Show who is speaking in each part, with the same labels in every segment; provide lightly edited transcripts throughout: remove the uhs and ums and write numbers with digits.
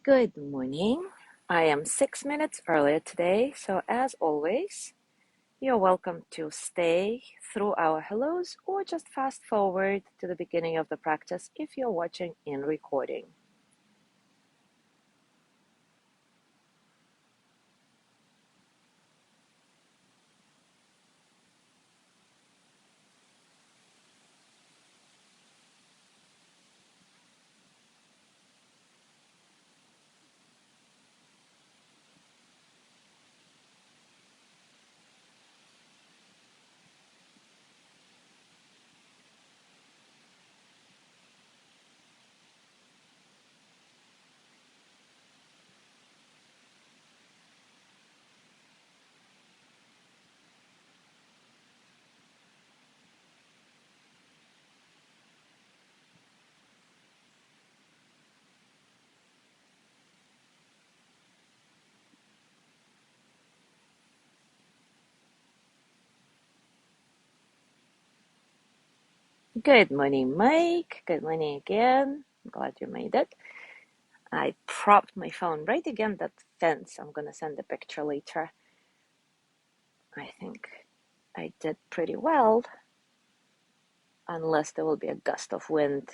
Speaker 1: Good morning. I am 6 minutes earlier today, so as always, you're welcome to stay through our hellos or just fast forward to the beginning of the practice if you're watching in recording. Good morning, Mike. Good morning again. I'm glad you made it. I propped my phone right against that fence. I'm gonna send a picture later. I think I did pretty well, unless there will be a gust of wind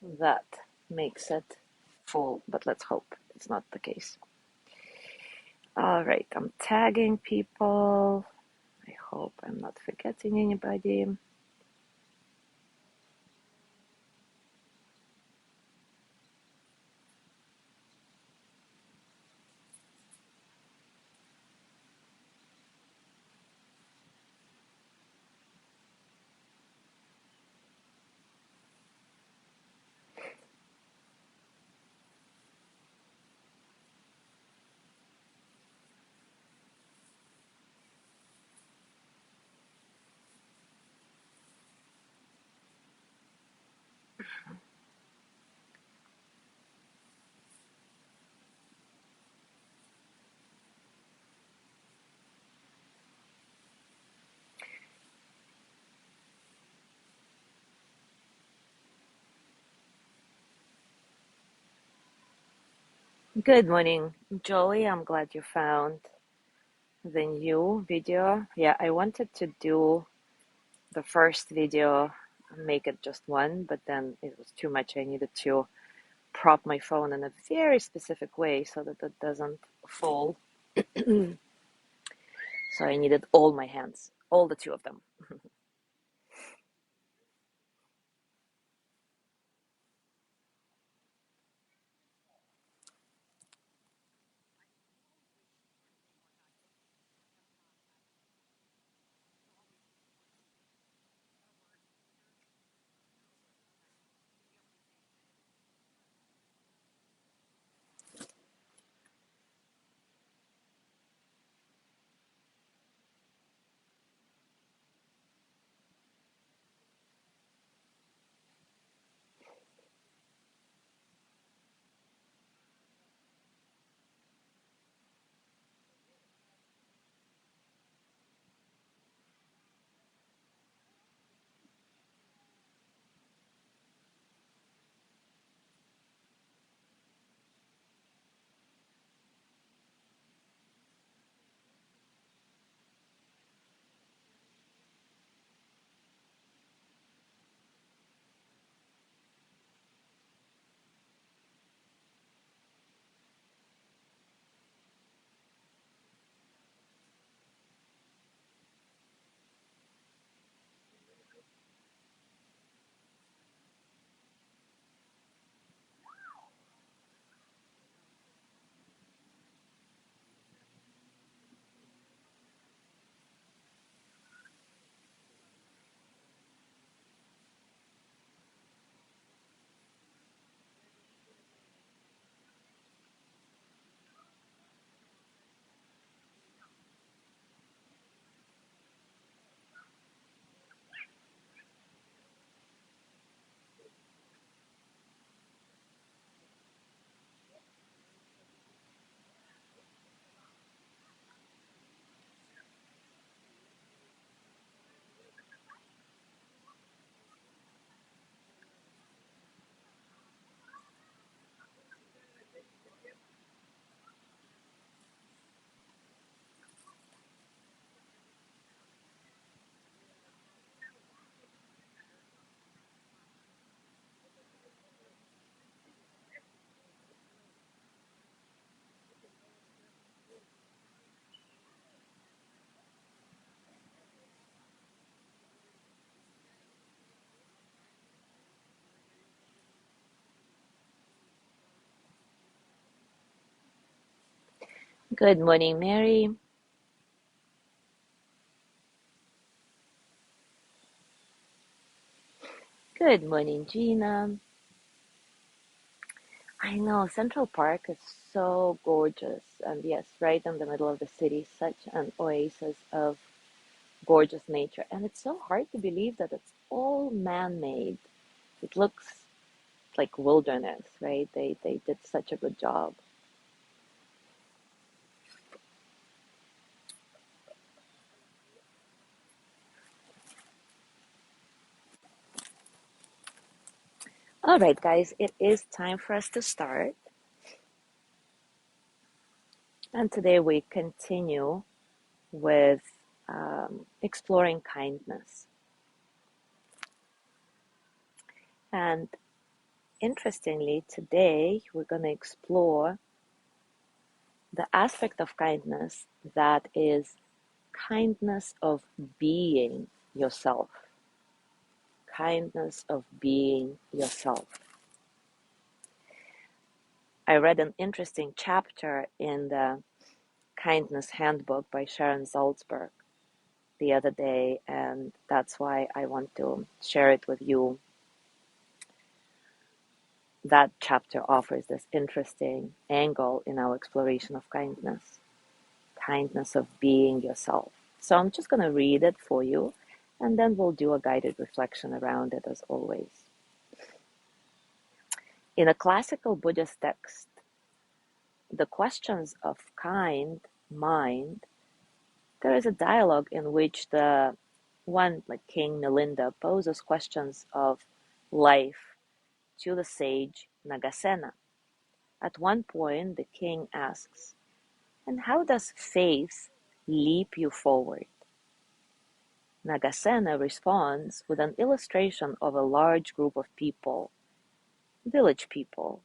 Speaker 1: that makes it fall, but let's hope it's not the case. All right, I'm tagging people. I hope I'm not forgetting anybody. Good morning, Jolie. I'm glad you found the new video. Yeah, I wanted to do the first video, make it just one, but then it was too much. I needed to prop my phone in a very specific way so that it doesn't fall. So I needed all my hands, all the two of them. Good morning, Mary. Good morning, Gina. I know Central Park is so gorgeous, and yes, right in the middle of the city, such an oasis of gorgeous nature. And it's so hard to believe that it's all man-made. It looks like wilderness, right? They did such a good job. All right, guys, it is time for us to start. And today we continue with exploring kindness. And interestingly, today we're going to explore the aspect of kindness that is kindness of being yourself. Kindness of being yourself. I read an interesting chapter in the Kindness Handbook by Sharon Salzberg the other day, and that's why I want to share it with you. That chapter offers this interesting angle in our exploration of kindness of being yourself. So I'm just going to read it for you, and then we'll do a guided reflection around it as always. In a classical Buddhist text, the questions of kind mind, there is a dialogue in which the one, like King Milinda, poses questions of life to the sage Nagasena. At one point, the king asks, "And how does faith leap you forward?" Nagasena responds with an illustration of a large group of people, village people,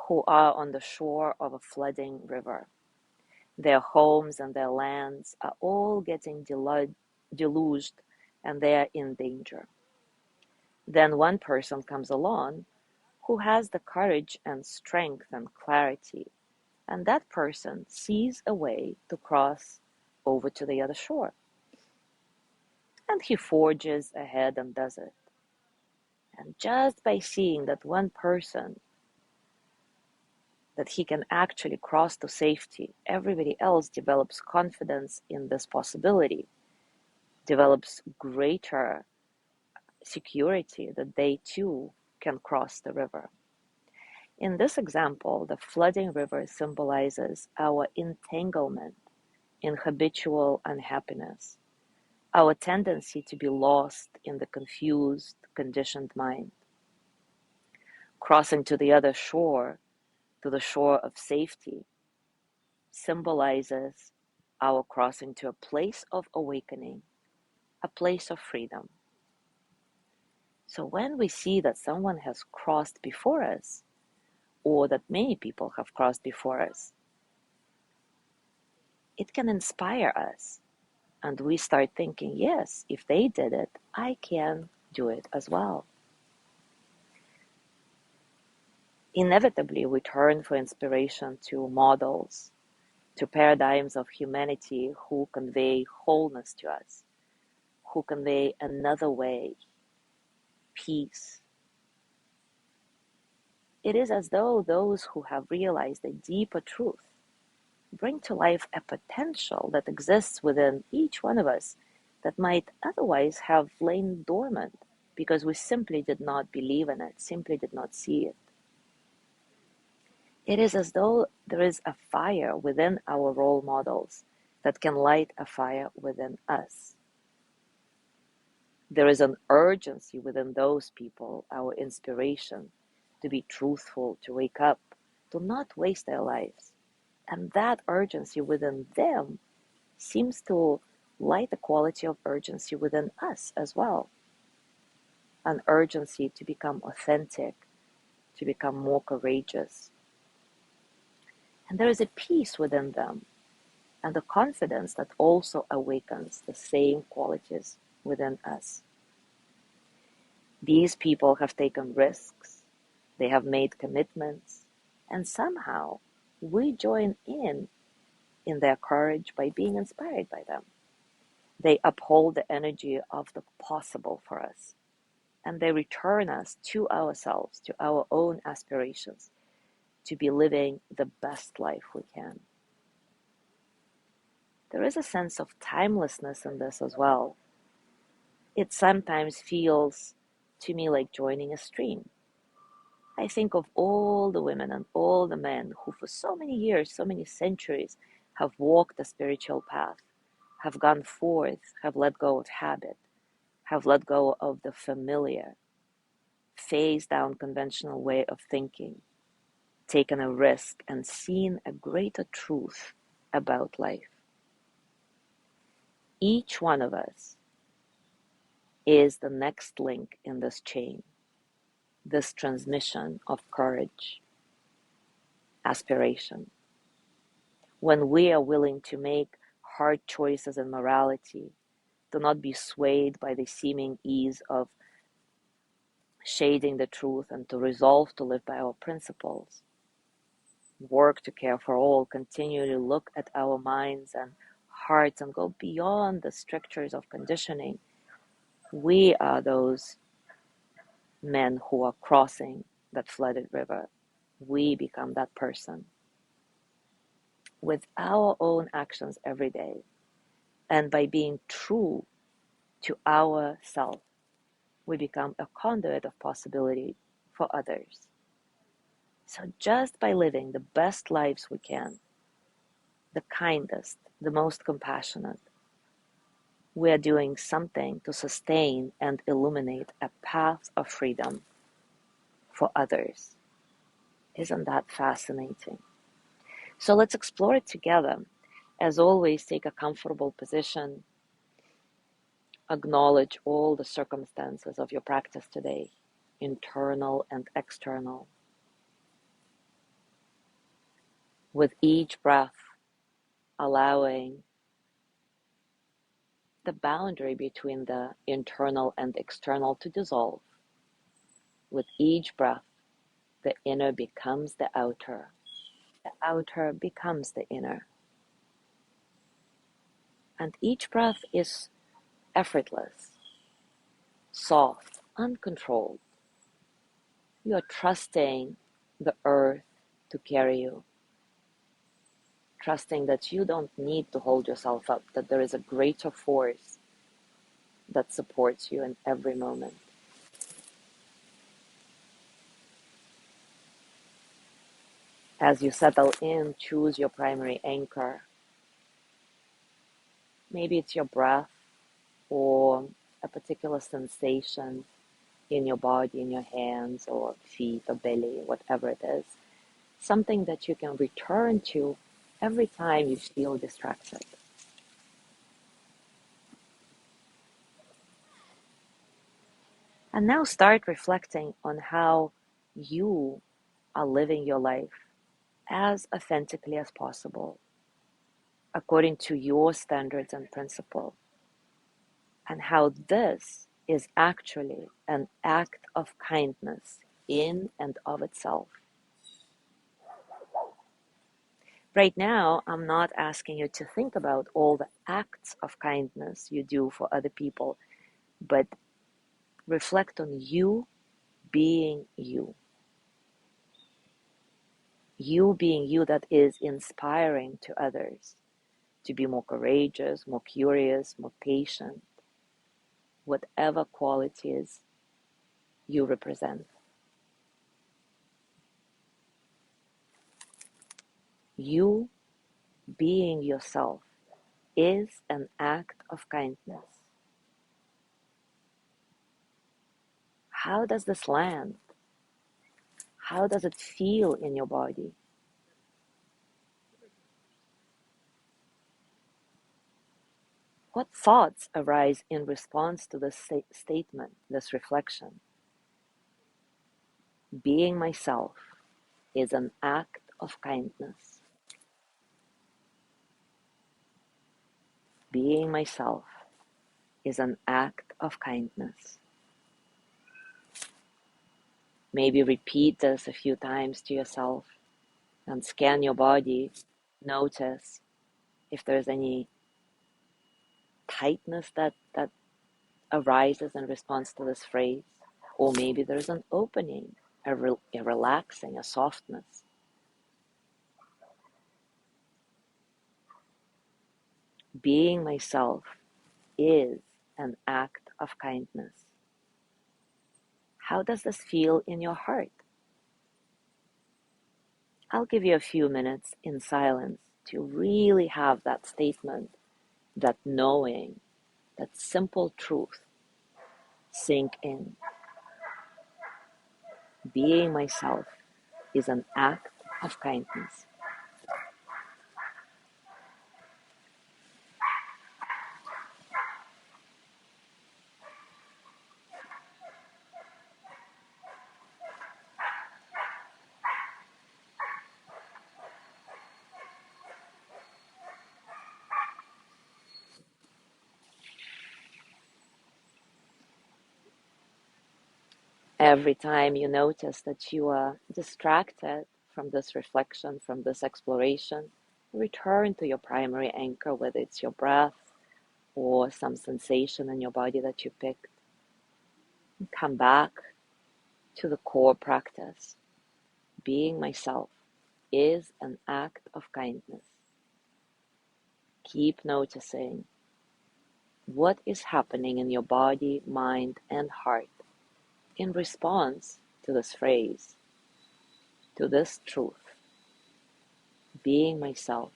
Speaker 1: who are on the shore of a flooding river. Their homes and their lands are all getting deluged, and they are in danger. Then one person comes along who has the courage and strength and clarity, and that person sees a way to cross over to the other shore. And he forges ahead and does it. And just by seeing that one person, that he can actually cross to safety, everybody else develops confidence in this possibility, develops greater security that they too can cross the river. In this example, the flooding river symbolizes our entanglement in habitual unhappiness, our tendency to be lost in the confused, conditioned mind. Crossing to the other shore, to the shore of safety, symbolizes our crossing to a place of awakening, a place of freedom. So when we see that someone has crossed before us, or that many people have crossed before us, it can inspire us. And we start thinking, yes, if they did it, I can do it as well. Inevitably, we turn for inspiration to models, to paradigms of humanity who convey wholeness to us, who convey another way, peace. It is as though those who have realized a deeper truth bring to life a potential that exists within each one of us that might otherwise have lain dormant because we simply did not believe in it, simply did not see it. It is as though there is a fire within our role models that can light a fire within us. There is an urgency within those people, our inspiration, to be truthful, to wake up, to not waste their lives. And that urgency within them seems to light the quality of urgency within us as well. An urgency to become authentic, to become more courageous. And there is a peace within them and a confidence that also awakens the same qualities within us. These people have taken risks, they have made commitments, and somehow we join in in their courage by being inspired by them. They uphold the energy of the possible for us, and they return us to ourselves, to our own aspirations, to be living the best life we can. There is a sense of timelessness in this as well. It sometimes feels to me like joining a stream. I think of all the women and all the men who for so many years, so many centuries, have walked the spiritual path, have gone forth, have let go of habit, have let go of the familiar, phased down conventional way of thinking, taken a risk, and seen a greater truth about life. Each one of us is the next link in this chain, this transmission of courage, aspiration. When we are willing to make hard choices in morality, to not be swayed by the seeming ease of shading the truth, and to resolve to live by our principles, work to care for all, continue to look at our minds and hearts and go beyond the strictures of conditioning, we are those men who are crossing that flooded river. We become that person with our own actions every day. And by being true to ourself, we become a conduit of possibility for others. So just by living the best lives we can, the kindest, the most compassionate, we are doing something to sustain and illuminate a path of freedom for others. Isn't that fascinating? So let's explore it together. As always, take a comfortable position. Acknowledge all the circumstances of your practice today, internal and external. With each breath, allowing the boundary between the internal and external to dissolve. With each breath, the inner becomes the outer. The outer becomes the inner. And each breath is effortless, soft, uncontrolled. You are trusting the earth to carry you, trusting that you don't need to hold yourself up, that there is a greater force that supports you in every moment. As you settle in, choose your primary anchor. Maybe it's your breath or a particular sensation in your body, in your hands or feet or belly, whatever it is. Something that you can return to every time you feel distracted. And now start reflecting on how you are living your life as authentically as possible, according to your standards and principles, and how this is actually an act of kindness in and of itself. Right now, I'm not asking you to think about all the acts of kindness you do for other people, but reflect on you being you. You being you that is inspiring to others to be more courageous, more curious, more patient, whatever qualities you represent. You being yourself is an act of kindness. How does this land? How does it feel in your body? What thoughts arise in response to this statement, this reflection? Being myself is an act of kindness. Being myself is an act of kindness. Maybe repeat this a few times to yourself and scan your body. Notice if there's any tightness that arises in response to this phrase, or maybe there's an opening, a relaxing, a softness. Being myself is an act of kindness. How does this feel in your heart? I'll give you a few minutes in silence to really have that statement, that knowing, that simple truth sink in. Being myself is an act of kindness. Every time you notice that you are distracted from this reflection, from this exploration, return to your primary anchor, whether it's your breath or some sensation in your body that you picked. And come back to the core practice. Being myself is an act of kindness. Keep noticing what is happening in your body, mind, and heart in response to this phrase, to this truth. Being myself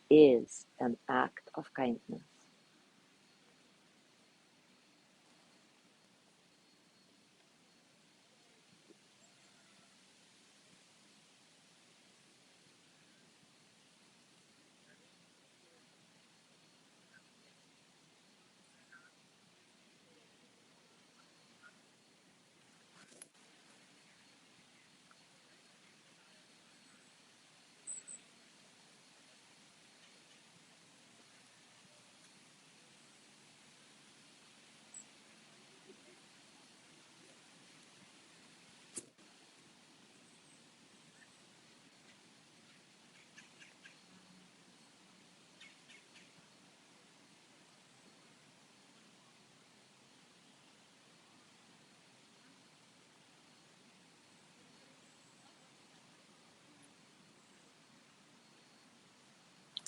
Speaker 1: is an act of kindness.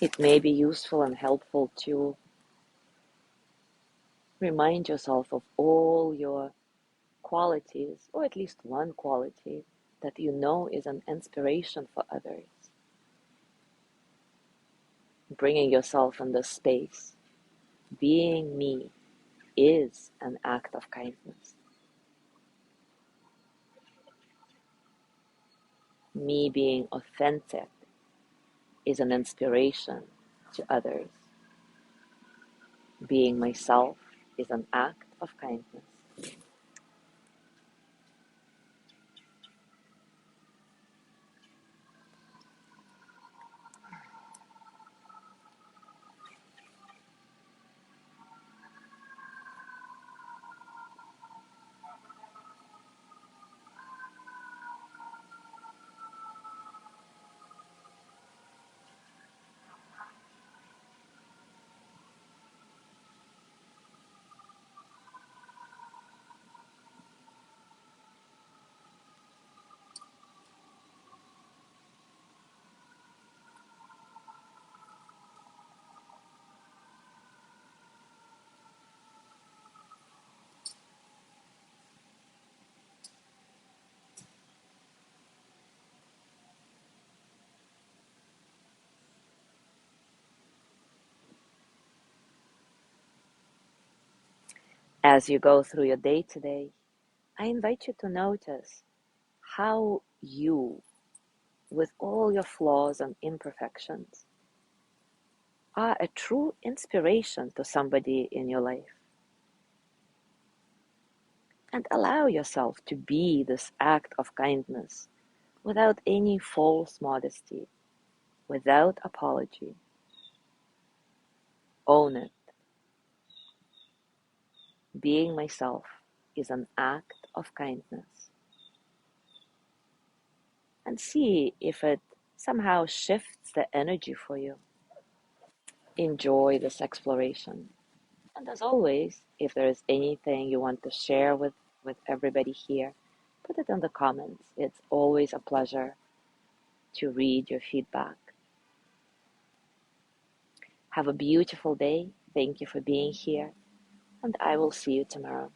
Speaker 1: It may be useful and helpful to remind yourself of all your qualities, or at least one quality that you know is an inspiration for others. Bringing yourself in this space, being me, is an act of kindness. Me being authentic is an inspiration to others. Being myself is an act of kindness. As you go through your day today, I invite you to notice how you, with all your flaws and imperfections, are a true inspiration to somebody in your life. And allow yourself to be this act of kindness without any false modesty, without apology. Own it. Being myself is an act of kindness. And see if it somehow shifts the energy for you. enjoy this exploration. And as always, if there is anything you want to share with everybody here, put it in the comments. It's always a pleasure to read your feedback. Have a beautiful day. Thank you for being here, and I will see you tomorrow.